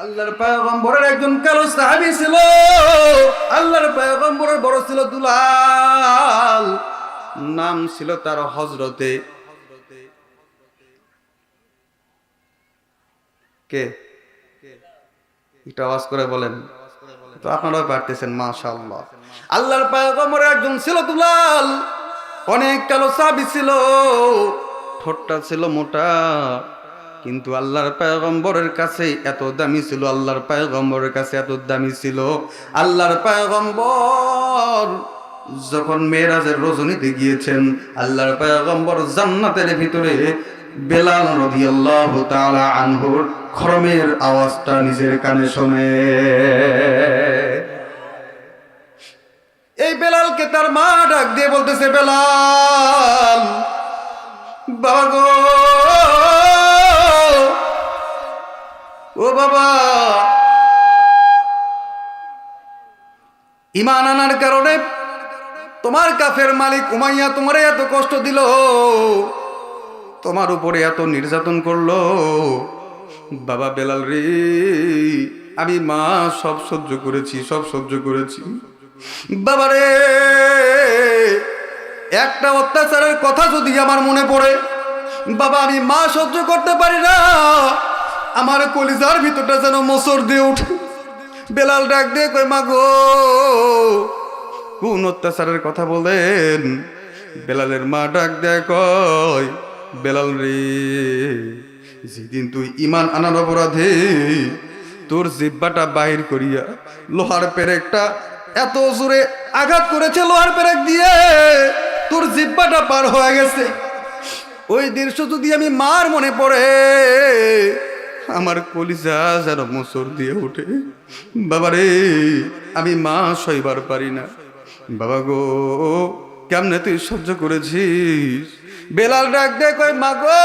আল্লাহর পয়গম্বরের একজন কালো সাহাবী ছিল। আল্লাহর পয়গম্বরের বড় ছিল দুলাল, নাম ছিল তার হযরতে কে? একটু আওয়াজ করে বলেন তো, আপনারাও পারতেছেন মাশাআল্লাহ। আল্লাহর পয়গম্বরের একজন ছিল দুলাল, অনেক কালো সাহাবী ছিল, ঠোঁটটা ছিল মোটা, কিন্তু আল্লাহর পয়গম্বরের কাছে এত দামি ছিল, আল্লাহর পয়গম্বরের কাছে এত দামি ছিল। আল্লাহর পয়গম্বর যখন মেরাজের রজনীতে গিয়েছেন, আল্লাহর পয়গম্বর জান্নাতের ভিতরে বেলাল রাদিয়াল্লাহু তাআলা আনহুর খরমের আওয়াজটা নিজের কানে শোনে। এই বেলালকে তার মা ডাক দিয়ে বলতেছে, বেলাল বাবা গো, ও বাবা, ঈমান আনার কারণে তোমার কাফের মালিক উমাইয়া তোমারে এত কষ্ট দিল, তোমার উপরে এত নির্যাতন করলো। বাবা বেলাল রে, আমি মা সব সহ্য করেছি, সব সহ্য করেছি। বাবারে, একটা অত্যাচারের কথা যদি আমার মনে পড়ে, বাবা আমি মা সহ্য করতে পারি না, আমার কলিজার ভিতরটা যেন মোচড় দিয়ে উঠে। বেলাল ডাক দিয়ে কই, মা গো, কোন অত্যাচারের কথা বলেন? বেলালের মা ডাক দেয় কয়, বেলাল রে, যেদিন তুই ঈমান আনার অপরাধে তোর জিহ্বাটা বাহির করিয়া লোহার পেরেকটা এত জোরে আঘাত করেছে, লোহার পেরেক দিয়ে তোর জিহ্বাটা পার হয়ে গেছে, ওই দৃশ্য যদি আমি মার মনে পড়ে, আমার কলিজা যেন মোচড় দিয়ে ওঠে। বাবারে, আমি মা সইবার পারি না। বাবা গো, কেমনে তুই সহ্য করেছিস? বেলাল ডাক দে কই, মা গো,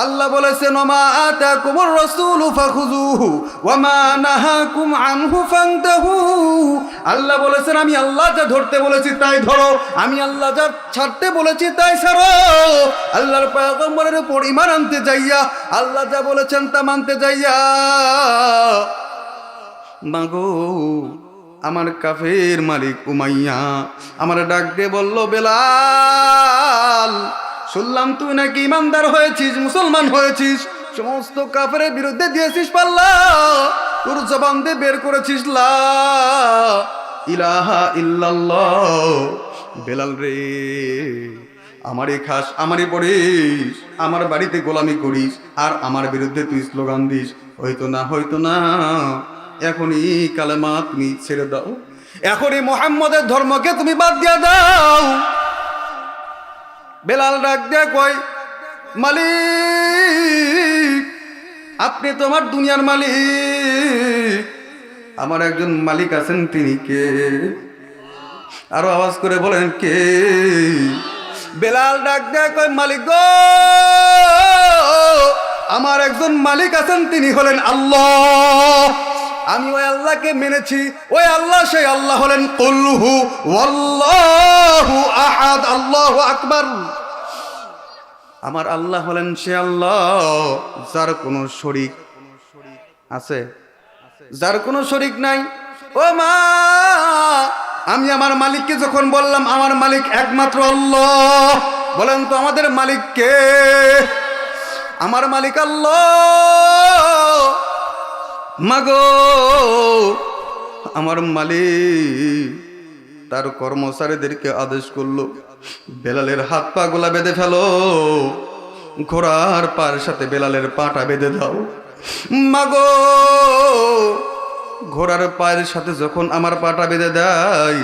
আল্লাহ বলেছেন, ওমা আতাকুমুর রাসূলু ফাখুযুহু ওয়া মা নাহাকুম আনহু ফান্তাহু। আল্লাহ বলেছেন, আমি আল্লাহ যা ধরতে বলেছি তাই ধরো, আমি আল্লাহ যা ছাড়তে বলেছি তাই ছাড়ো। আল্লাহর পয়গম্বরের উপর ঈমান আনতে যাইয়া, আল্লাহ যা বলেছেন তা মানতে যাইয়া, মাগো আমার কাফের মালিক উমাইয়া আমার ডাক দিয়ে বলল, বেলাল শুনলাম তুই নাকি ইমানদার হয়েছিস, মুসলমান হয়েছিস, সমস্ত কাফেরের বিরুদ্ধে দিয়েছিস পাল্লা, তোর জবান দিয়ে বের করেছিস লা ইলাহা ইল্লাল্লাহ। বেলাল রে, আমারই খাস, আমারই পড়িস, আমার বাড়িতে গোলামি করিস, আর আমার বিরুদ্ধে তুই স্লোগান দিস, হয়তো না, হয়তো না, এখনই কালেমা তুমি ছেড়ে দাও, এখনই মুহাম্মদের ধর্মকে তুমি বাদ দিয়ে দাও। বেলাল ডাক দিয়া কয়, মালিক আপনি তো আমার দুনিয়ার মালিক, আমার একজন মালিক আছেন, তিনি কে? আরো আওয়াজ করে বলেন, কে? বেলাল ডাক দিয়া কয়, মালিক গো, আমার একজন মালিক আছেন, তিনি হলেন আল্লাহ। আমি ওই আল্লাহকে মেনেছি, ওই আল্লাহ, সেই আল্লাহ হলেন কুল হু ওয়াল্লাহু আহাদ, আল্লাহু আকবার। আমার আল্লাহ হলেন সে আল্লাহ যার কোনো শরীক আছে, যার কোনো শরীক নাই। ও মা, আমি আমার মালিককে যখন বললাম আমার মালিক একমাত্র আল্লাহ, বলেন তো আমাদের মালিক কে? আমার মালিক আল্লাহ। মাগো, আমার মালিক তার কর্মচারীদেরকে আদেশ করলো, বেলালের হাত পা গোলা বেঁধে ফেলো, ঘোড়ার পার সাথে বেলালের পাটা বেঁধে দাও। মাগো, ঘোড়ার পায়ের সাথে যখন আমার পাটা বেঁধে দেয়,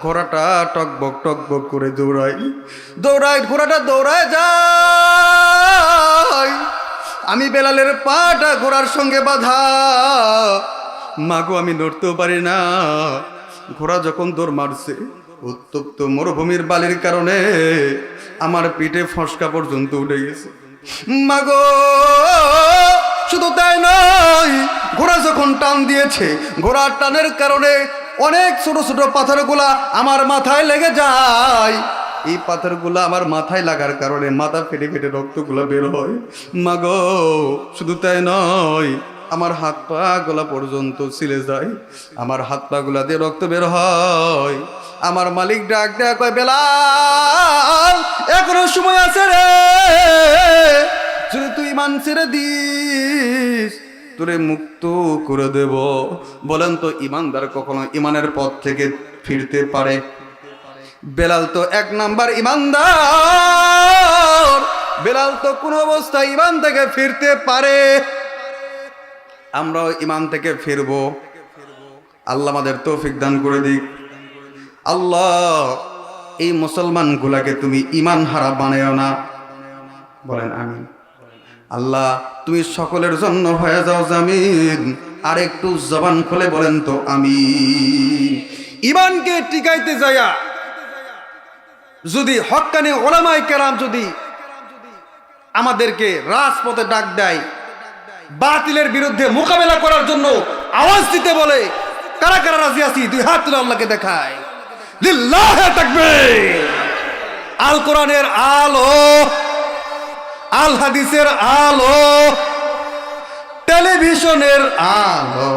ঘোড়াটা টকবক টকবক করে দৌড়ায়, দৌড়ায়, ঘোড়াটা দৌড়ায় যায়, আমি বেলালের পাটা ঘোড়ার সঙ্গে বাঁধা। মাগো, আমি নড়তেও পারি না। ঘোড়া যখন দৌড় মারছে, উত্তপ্ত মরুভূমির বালির কারণে আমার পিঠে ফসকা পর্যন্ত উঠে গেছে। মাগো, শুধু তাই নয়, ঘোড়া যখন টান দিয়েছে, ঘোড়ার টানের কারণে অনেক ছোট ছোট পাথরগুলা আমার মাথায় লেগে যায়। এই পাথরগুলো আমার মাথায় লাগার কারণে মাথা ফেটে ফেটে রক্তগুলো বের হয়। মাগো শুধু তাই নয়, আমার হাত পা গুলা পর্যন্ত ছিলে যায়, আমার হাত পা গুলা দিয়ে রক্ত বের হয়। আমার মালিক ডাক দেয়া কয়, বেলাল এখনো সময় আছে রে, যদি তুই ইমান ছেড়ে দিস তোরে মুক্ত করে দেব। বলেন তো ইমানদার কখনো ইমানের পথ থেকে ফিরতে পারে? বেলাল তো 1 নাম্বার ইমানদার, বেলাল তো কোন অবস্থায় ইমান থেকে ফিরতে পারে। আমরাও ইমান থেকে ফিরবো, আল্লাহ আমাদের তৌফিক দান করে দিক। আল্লাহ এই মুসলমান গুলাকে তুমি ইমান হারা বানায়ো না, বলেন আমিন। আল্লাহ তুমি সকলের জন্য হয়ে যাও জামিন। আর একটু জবান খুলে বলেন তো আমিন। ইমানকে টিকাইতে যায়া যদি হক্কানি ওলামায়ে কেরাম যদি আমাদেরকে রাজপথে ডাক দেয়, বাতিলের বিরুদ্ধে মোকাবেলা করার জন্য আওয়াজ দিতে বলে, কারা কারা রাজি আছি? 2 হাত তুলে আল্লাহকে দেখায়। লিল্লাহি তাকবীর। আল কোরআনের আলো, আল হাদিসের আলো, টেলিভিশনের আলো,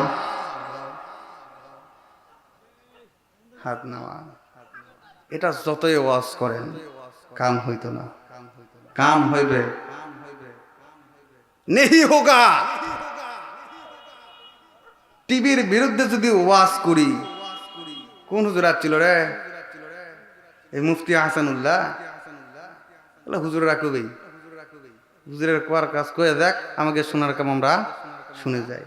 হাত নেওয়া। এটা যতই ওয়াজ করেন কাম হইতো না। কাম হইবে নেহি হোগা। টিভির বিরুদ্ধে যদি ওয়াজ করি, কোন হুজুর আসছিল রে? এই মুফতি হাসানুল্লাহ। হুজুর রাখবে, হুজুরের কোয়ার কাজ করে দেখ, আমাকে শোনার কাম আমরা শুনে যাই।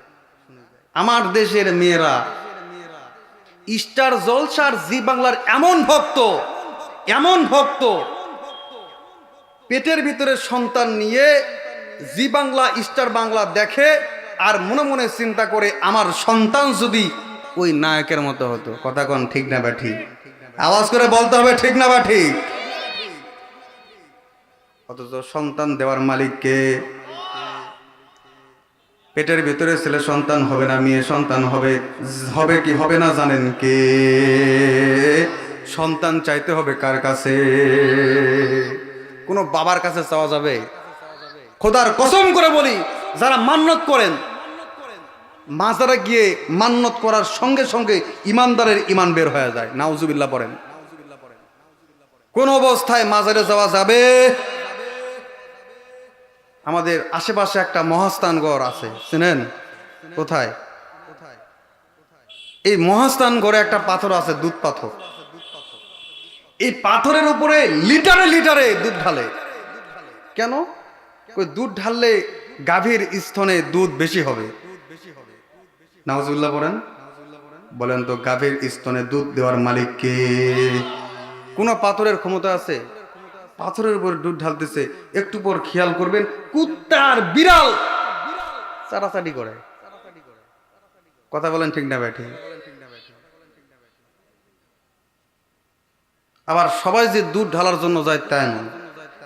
আমার দেশের মেয়েরা স্টার জলসার জি বাংলার এমন ভক্ত, এমন ভক্ত, পেটের ভিতরে সন্তান নিয়ে জি বাংলা স্টার বাংলা দেখে আর মনে মনে চিন্তা করে, আমার সন্তান যদি ওই নায়কের মতো হতো। কথা কোন ঠিক না বা ঠিক? আওয়াজ করে বলতে হবে ঠিক না বা ঠিক? অথচ সন্তান দেওয়ার মালিককে। পেটের ভিতরে ছেলে সন্তান হবে না মেয়ে সন্তান হবে, হবে কি হবে না জানেন কে? সন্তান চাইতে হবে কার কাছে? কোনো বাবার কাছে চাওয়া যাবে? খোদার কসম করে বলি, যারা মান্নত করেন, মাজারে গিয়ে মান্নত করার সঙ্গে সঙ্গে ইমানদারের ইমান বের হয়ে যায়। নাউজুবিল্লাহ পড়েন। কোন অবস্থায় মাজারে যাওয়া যাবে? আমাদের আশেপাশে একটা মহাস্থানগড় আছে, চেনেন? কোথায়? এই মহাস্থানগড়ে একটা পাথর আছে, দুধ পাথর। এই পাথরের উপরে লিটারে লিটারে দুধ ঢালে। কেন? দুধ ঢাললে গাভীর স্তনে দুধ বেশি হবে। নাউজুবিল্লাহ বলেন। বলেন তো গাভীর স্তনে দুধ দেওয়ার মালিক কে? কোন পাথরের ক্ষমতা আছে? পাথরের উপর দুধ ঢালতেছে, একটু পর খেয়াল করবেন কুত্তার বিড়াল চারাচারি করে। কথা বলেন ঠিক না ব্যাঠি? আবার সবাই যে দুধ ঢালার জন্য যায় তাই নয়,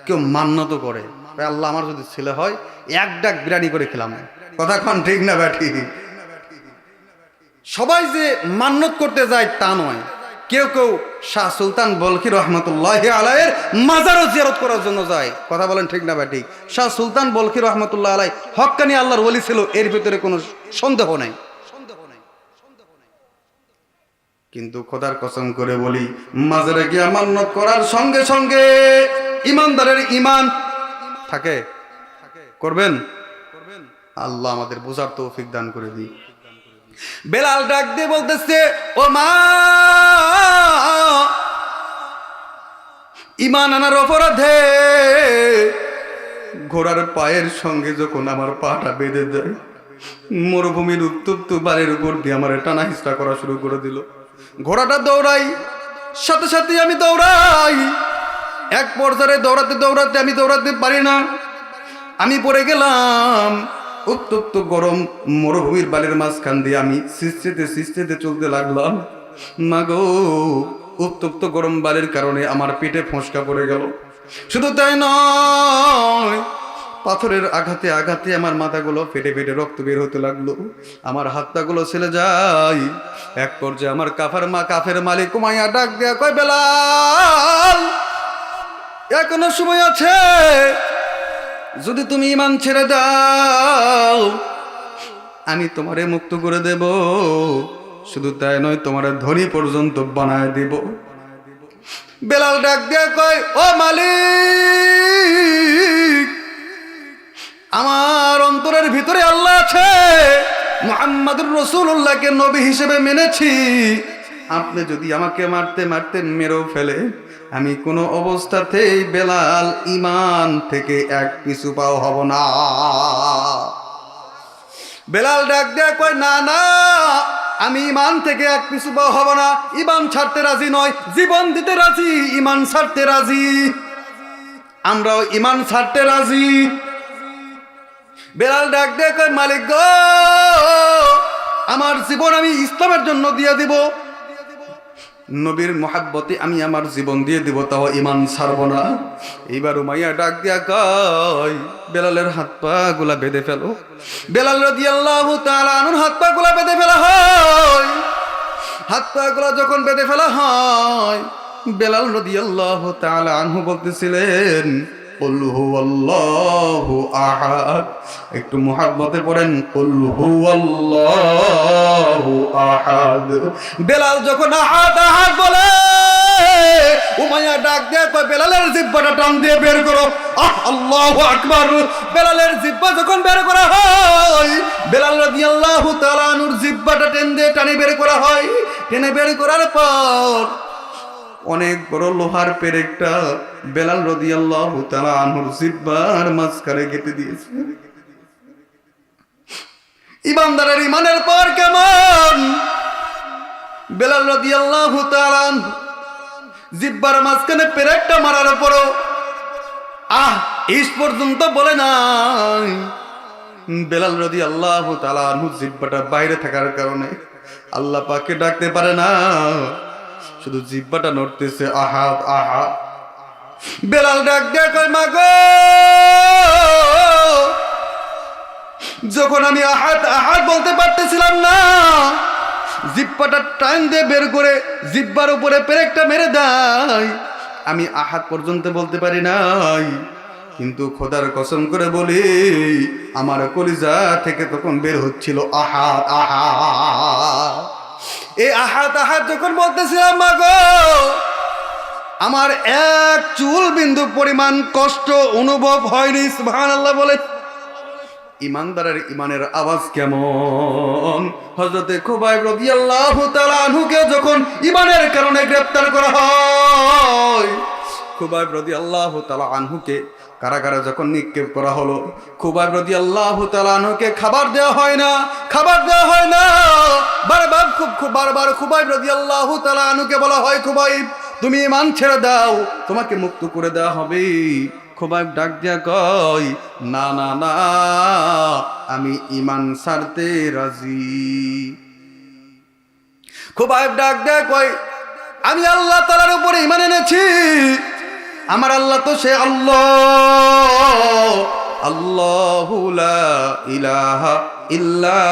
কেউ মান্নত করে, আল্লাহ আমার যদি ছেলে হয় 1 ডাক বিরিয়ানি করে খেলাম। কথা কন ঠিক না ব্যাঠি? সবাই যে মান্নত করতে যায় তা নয়। কেউ কেউ শাহ সুলতান বলখি রহমতুল্লাহি আলাইহির মাজারও জিয়ারত করার জন্য যায়। কথা বলেন ঠিক না ব্যাঠি? শাহ সুলতান বলখি রহমতুল্লাহ আলাইহি হক্কানি আল্লাহর ওলি ছিল, এর ভিতরে কোনো সন্দেহ নাই। কিন্তু খোদার কসম করে বলি, মাজারে গিয়ে মান্নত করার সঙ্গে সঙ্গে ইমানদারের ইমান থাকে। করবেন? আল্লাহ আমাদের বোঝার তৌফিক দান করে দিই। বেলাল ডাক দিয়ে বলতেছে, ও মা, ইমান আনার অপরাধে ঘোড়ার পায়ের সঙ্গে যখন আমার পাটা বেঁধে দেয়, মরুভূমির উত্তপ্ত বাড়ির উপর দিয়ে আমার টানা হিস্টা করা শুরু করে দিল। ঘোড়াটা দৌড়াই, সাথে সাথে আমি দৌড়াই। এক পর্যায়ে দৌড়াতে দৌড়াতে আমি দৌড়াতে পারি না, আমি পড়ে গেলাম। উত্তপ্ত গরম মরুভূমির বালির মাঝখান দিয়ে আমি সিস্টেতে চলতে লাগলাম। মাগো, উত্তপ্ত গরম বালির কারণে আমার পেটে ফোঁসকা পড়ে গেল। শুধু তাই নয়, পাথরের আঘাতে আঘাতে আমার মাথাগুলো ফেটে ফেটে রক্ত বের হতে লাগলো, আমার হাত পাগুলো ছেলে যায়। এক পর্যায়ে আমার কাফের মালিক কুমাইয়া ডাক দেয়া কয়, বেলাল এখনো সময় আছে, যদি তুমি ঈমান ছেড়ে দাও আমি তোমারে মুক্ত করে দেব, শুধু তাই নয় তোমারে ধনী পর্যন্ত বানায় দেব। বেলাল ডাক দিয়ে কয়, ও মালিক, আমার অন্তরের ভিতরে আল্লাহ আছে, মুহাম্মাদুর রাসূলুল্লাহকে নবী হিসেবে মেনেছি, আপনি যদি আমাকে মারতে মারতে মেরেও ফেলে আমি কোনো অবস্থাতেই বেলাল ঈমান থেকে এক পিছু পাও হব না। বেলাল ডাক দেয়া কয়, না না, আমি ঈমান থেকে এক পিছু পাও হব না, ঈমান ছাড়তে রাজি নয়, জীবন দিতে রাজি, ঈমান ছাড়তে রাজি, আমরাও ঈমান ছাড়তে রাজি। বেলাল ডাক দেয়া কয়, মালিক গো, আমার জীবন আমি ইসলামের জন্য দিয়ে দিব, নবীর মুহাব্বতে আমি আমার জীবন দিয়ে দিব, তাও ঈমান ছাড়ব না। এইবার উমাইয়া ডাক দিয়া কয়, বেলালের হাত পা গুলা বেঁধে ফেলো। বেলাল রাদিয়াল্লাহু তাআলা আনহুর হাত পা গুলা বেঁধে ফেলা হয়। হাত পা গুলা যখন বেঁধে ফেলা হয়, বেলাল রাদিয়াল্লাহু তাআলা আনহু বলতেছিলেন, কুল হুয়াল্লাহু আহাদ, একটু মুহাব্বতে পড়েন, কুল হুয়াল্লাহু আহাদ। বেলাল যখন আহাদ আহাদ বলে, উমাইয়া ডাক দিয়ে কয়, বেলালের জিহ্বাটা টান দিয়ে বের করো। আল্লাহু আকবার। বেলালের জিহ্বা যখন বের করা হয়, বেলাল রাদিয়াল্লাহু তাআলা আনহুর জিহ্বাটা টানে বের করা হয়। টেনে বের করার পর অনেক বড় লোহার পেরেকটা বেলাল রাদিয়াল্লাহু তাআলা আনহুর জিহ্বার মাঝখানে কেটে দিয়েছে। ইমানদারের ইমানের পর কেমন, বেলাল রাদিয়াল্লাহু তাআলা আনহু জিহ্বার মাঝখানে পেরেকটা মারার পরও ইস পর্যন্ত বলে নাই। বেলাল রাদিয়াল্লাহু তাআলা আনহু জিহ্বাটা বাইরে থাকার কারণে আল্লাহ পাককে ডাকতে পারে না, শুধু জিহ্বাটা নড়তেছে, আহাদ আহাদ। বেলাল ডাক দিয়ে কয়, মা গো, যখন আমি আহাদ আহাদ বলতে পারতেছিলাম না, জিহ্বাটা টান দিয়ে বের করে জিহ্বার উপরে পেরেকটা মেরে দেয়, আমি আহাদ পর্যন্ত বলতে পারি নাই, কিন্তু খোদার কসম করে বলি আমার কলিজা থেকে তখন বের হচ্ছিল আহাদ আহাদ। এই আহাদ আহাদ যখন বলতেছিলাম, মা গো, আমার এক চুল বিন্দু পরিমাণ কষ্ট অনুভব হয়নি। সুবহানাল্লাহ বলে। ইমানদারের ইমানের আওয়াজ কেমন। হযরতে খুবাইব রাদিয়াল্লাহু তাআলা আনহুকে যখন ইমানের কারণে গ্রেফতার করা হয়, খুবাইব রাদিয়াল্লাহু তাআলা আনহুকে কারাগারে যখন নিক্ষেপ করা হলো, খুবাইব রাদিয়াল্লাহু তাআলা আনহুকে খাবার দেওয়া হয় না, খাবার দেওয়া হয় না। বারবার খুবাইব রাদিয়াল্লাহু তাআলা আনহুকে বলা হয়, খুবাইব তুমি ঈমান ছেড়ে দাও, তোমাকে মুক্ত করে দেওয়া হবে। খুবাইব ডাক দিয়া কয়, না না না, আমি ঈমান ছাড়তে রাজি। খুবাইব ডাক দিয়া কয়, আমি আল্লাহ তাআলার উপরে ঈমান এনেছি, আমার আল্লাহ তো সে আল্লাহ, আল্লাহু লা ইলাহা ইল্লা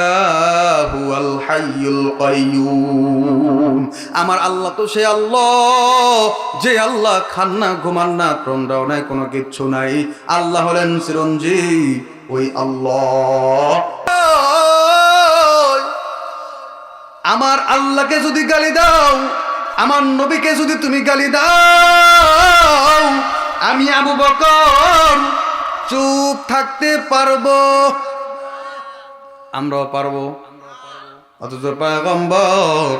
হুয়াল হাইয়ুল কাইয়্যুম। আমার আল্লাহ তো সে আল্লাহ, যে আল্লাহ খান না, ঘুমান না, তন্দ্রাও নাই, কোনো কিচ্ছু নাই। আল্লাহ হলেন চিরঞ্জীব, ওই আল্লাহ। আমার আল্লাহকে যদি গালি দাও, আমার নবীকে যদি তুমি গালি দাও, আমি আবু বকর চুপ থাকতে পারবো? আমরাও পারবো। অথচ পয়গম্বর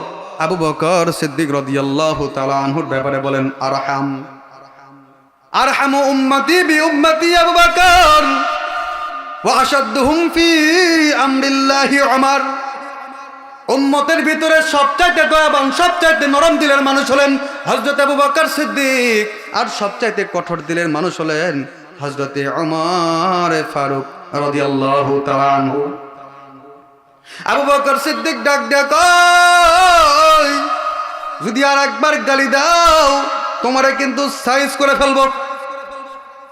আবু বকর সিদ্দিক রাদিয়াল্লাহু তাআলা আনহুর ব্যাপারে বলেন, আরহামু উম্মতি বি উম্মতি আবু বকর ওয়া আশাদ্দুহুম ফি আমরিল্লাহি উমর। উম্মতের ভিতরে সবচাইতে দয়াবান, সবচাইতে নরম দিলের মানুষ হলেন হযরত আবু বকর সিদ্দিক, আর সবচাইতে কঠোর দিলের মানুষ হলেন হযরত ওমর ফারুক রাদিয়াল্লাহু তাআলা আনহু। আবু বকর সিদ্দিক ডাক দেয়া কয়, যদি আর একবার গালি দাও তোমারে কিন্তু সাইজ করে ফেলবো।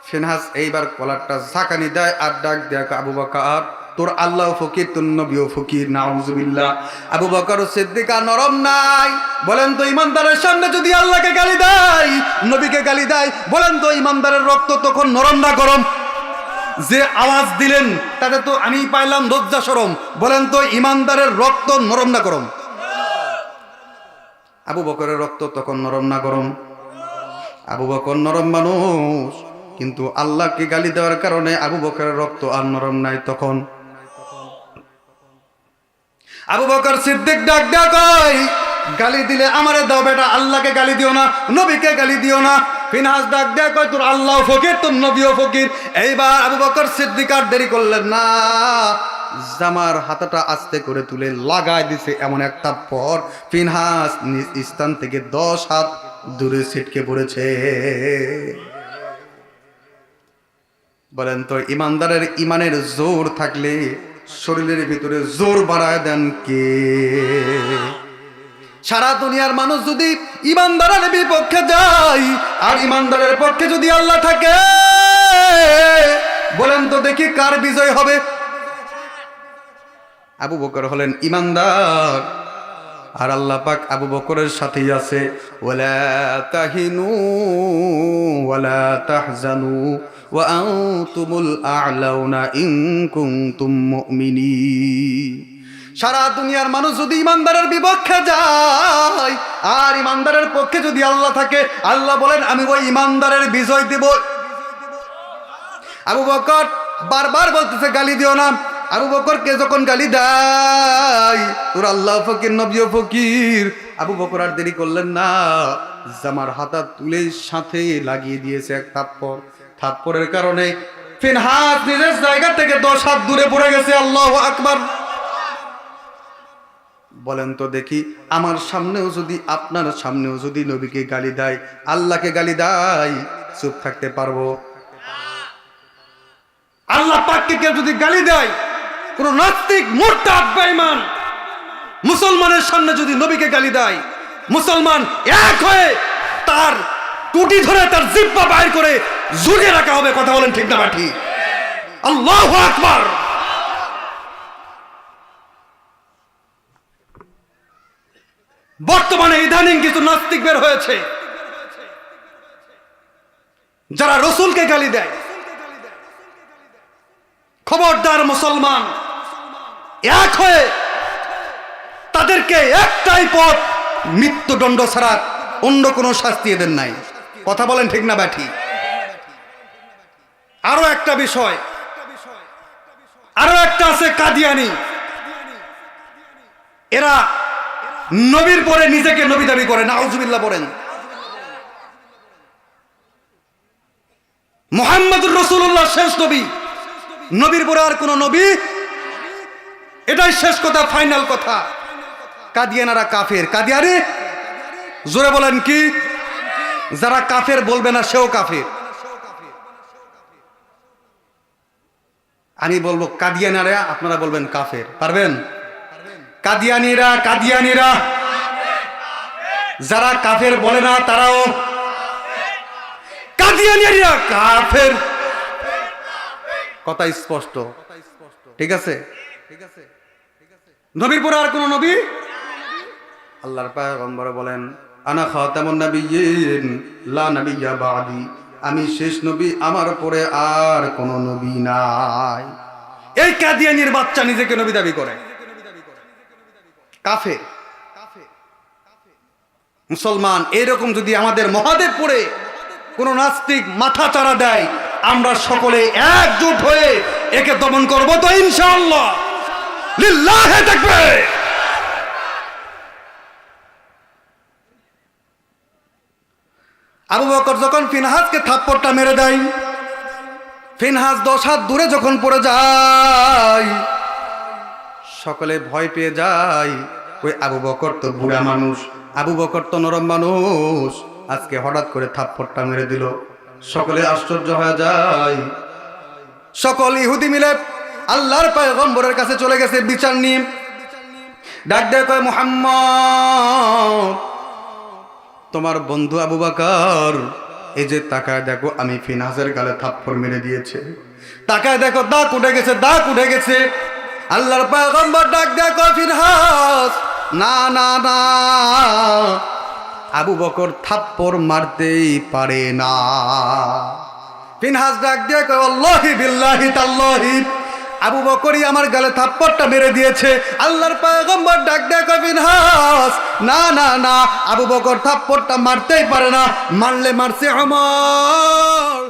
ফিনহাস এইবার কলারটা ঝাঁকানি দেয় আর ডাক দেয়া, আবু বকর তোর আল্লাহ ফকির, তোর নবীও ফকির। নাউজুবিল্লাহ। আবু বকর সিদ্দিক নরম নাই। বলেন তো ইমানদারের সামনে যদি আল্লাহকে গালি দেয়, নবীকে গালি দেয়, বলেন তো ইমানদারের রক্ত তখন নরম না গরম? যে আওয়াজ দিলেন তাতে তো আমি পাইলাম লজ্জা শরম। বলেন তো ইমানদারের রক্ত নরম না গরম? আবু বকরের রক্ত তখন নরম না গরম? আবু বকর নরম মানুষ, কিন্তু আল্লাহকে গালি দেওয়ার কারণে আবু বকরের রক্ত আর নরম নাই। তখন আবু বকর সিদ্দিক ডাক দেয়া কয়, গালি দিলে আমারে দাও বেটা, আল্লাহকে গালি দিও না, নবীকে গালি দিও না। ফিনহাস ডাক দেয়া কয়, তোর আল্লাহ ফকির, তোর নবীও ফকির। এইবার আবু বকর সিদ্দিক আর দেরি করলেন না, জামার হাতাটা আস্তে করে তুলে লাগায় দিছে এমন একটা পর ফিনহাস নিজ স্থান থেকে 10 হাত দূরে ছিটকে পড়েছে। বলেন তো ইমানদারের ইমানের জোর থাকলে শরীরের ভিতরে জোর বাড়ায় দেন কে? সারা দুনিয়ার মানুষ যদি ইমানদারের বিপক্ষে যায় আর ইমানদারের পক্ষে যদি আল্লাহ থাকে, বলেন তো দেখি কার বিজয় হবে? আবু বকর হলেন ইমানদার, আর আল্লাহ পাক আবু বকরের সাথেই আছে। ওয়ালা তাহিনু ওয়ালা তাহজানু ওয়া আনতুমুল আ'লাউনা ইন কুনতুম মুমিনিন। সারা দুনিয়ার মানুষ যদি ইমানদারের বিপক্ষে যায় আর ইমানদারের পক্ষে যদি আল্লাহ থাকে, আল্লাহ বলেন আমি ওই ইমানদারের বিজয় দেব। আবু বকর বারবার বলতেছে গালি দিও না। আবু বকরকে যখন গালি দেয়, তোর আল্লাহ ফকির, নবীও ফকির, আবু বকর আর দেরি করলেন না, জামার হাতা তুলে সাথে লাগিয়ে দিয়েছে এক থাপ্পড়। থাপ্পড়ের কারণে ফিনহাস নিজের জায়গা থেকে 10 হাত দূরে পড়ে গেছে। আল্লাহু আকবার। বলেন তো দেখি আমার সামনেও যদি, আপনার সামনেও যদি নবীকে গালি দেয়, আল্লাহকে গালি দেয়, চুপ থাকতে পারবো? আল্লাহ পাককে কেউ যদি গালি দেয়, কোন নাস্তিক মুরতাদ বেঈমান মুসলমানের সামনে যদি নবীকে গালি দেয়, মুসলমান এক হয়ে তার টুটি ধরে তার জিহ্বা বাইর করে ঝুলিয়ে রাখা হবে। কথা বলেন ঠিক না ঠিক? আল্লাহু আকবার। বর্তমানে ইদানিং কিছু নাস্তিক বের হয়েছে যারা রসুলকে গালি দেয়। খবরদার মুসলমান এক হয়ে তাদেরকে একটাই পথ, মৃত্যুদণ্ড ছাড়া অন্য কোনো শাস্তি এদের নাই। কথা বলেন ঠিক না ব্যাঠি? আরো একটা বিষয়, আরো একটা আছে কাদিয়ানি। এরা নবীর পরে নিজেকে নবী দাবি করে। নাউজুবিল্লাহ বলেন। মুহাম্মদুর রাসূলুল্লাহ শেষ নবী, নবীর পরে আর কোন নবী, এটাই শেষ কথা, ফাইনাল কথা। কাদিয়ানারা কাফের। কাদিয়ানি জোরে বলেন কি? যারা কাফের বলবে না সেও কাফের। আমি বলবো কাদিয়ানারা, আপনারা বলবেন কাফের। পারবেন? কাদিয়ানিরা, কাদিয়ানিরা যারা কাফের বলে না তারাও কাদিয়ানিরা কাফের। কথা স্পষ্ট, ঠিক আছে? নবীর পরে আর কোন নবী? আল্লাহর পয়গম্বর বলেন আনা খাতামুন নাবিয়্যিন লা নাবিয়্যা বাদি, আমি শেষ নবী, আমার পরে আর কোন নবী নাই। এই কাদিয়ানির বাচ্চা নিজেকে নবী দাবি করে, কাফের। মুসলমান এরকম যদি আমাদের মহাদেব পড়ে কোন নাস্তিক মাথা চাড়া দেয়, আমরা সকলে একজোট হয়ে একে দমন করব তো ইনশাআল্লাহ। লিল্লাহি তাকবীর। আবু বকর যখন ফিনহাসকে থাপ্পড়টা মেরে দেয়, ফিনহাস 10 হাত দূরে যখন পড়ে যায়, সকলে ভয় পেয়ে যায়। ওই আবু বকর তো বুড়া মানুষ, আবু বকর তো নরম মানুষ, আজকে হঠাৎ করে থাপ্পড়টা মেরে দিল। সকলে আশ্চর্য হয়ে যায়। সকল ইহুদি মিলে আল্লাহর পয়গম্বরের কাছে চলে গেছে বিচার নিয়ে। ডাক দেয় কয়, মুহাম্মদ, তোমার বন্ধু আবু বকর এই যে তাকায় দেখো, আমি ফিনহাসের গালে থাপ্পড় মেরে দিয়েছে। তাকায় দেখো দাগ উঠে গেছে, দাগ উঠে গেছে। আল্লাহর পয়গম্বর ডাক দেখো ফিনহাস, না না না, আবু বকর থাপ্পড় মারতেই পারে না। ফিনহাস ডাক দিয়ে কয় আল্লাহি বিল্লাহি তাল্লাহি, আবু বকরই আমার গালে থাপ্পড়টা মেরে দিয়েছে। আল্লাহর পয়গম্বর ডাক দিয়ে কয় ফিনহাস, না না না, আবু বকর থাপ্পড়টা মারতেই পারে না, মারলে মারছে ওমর।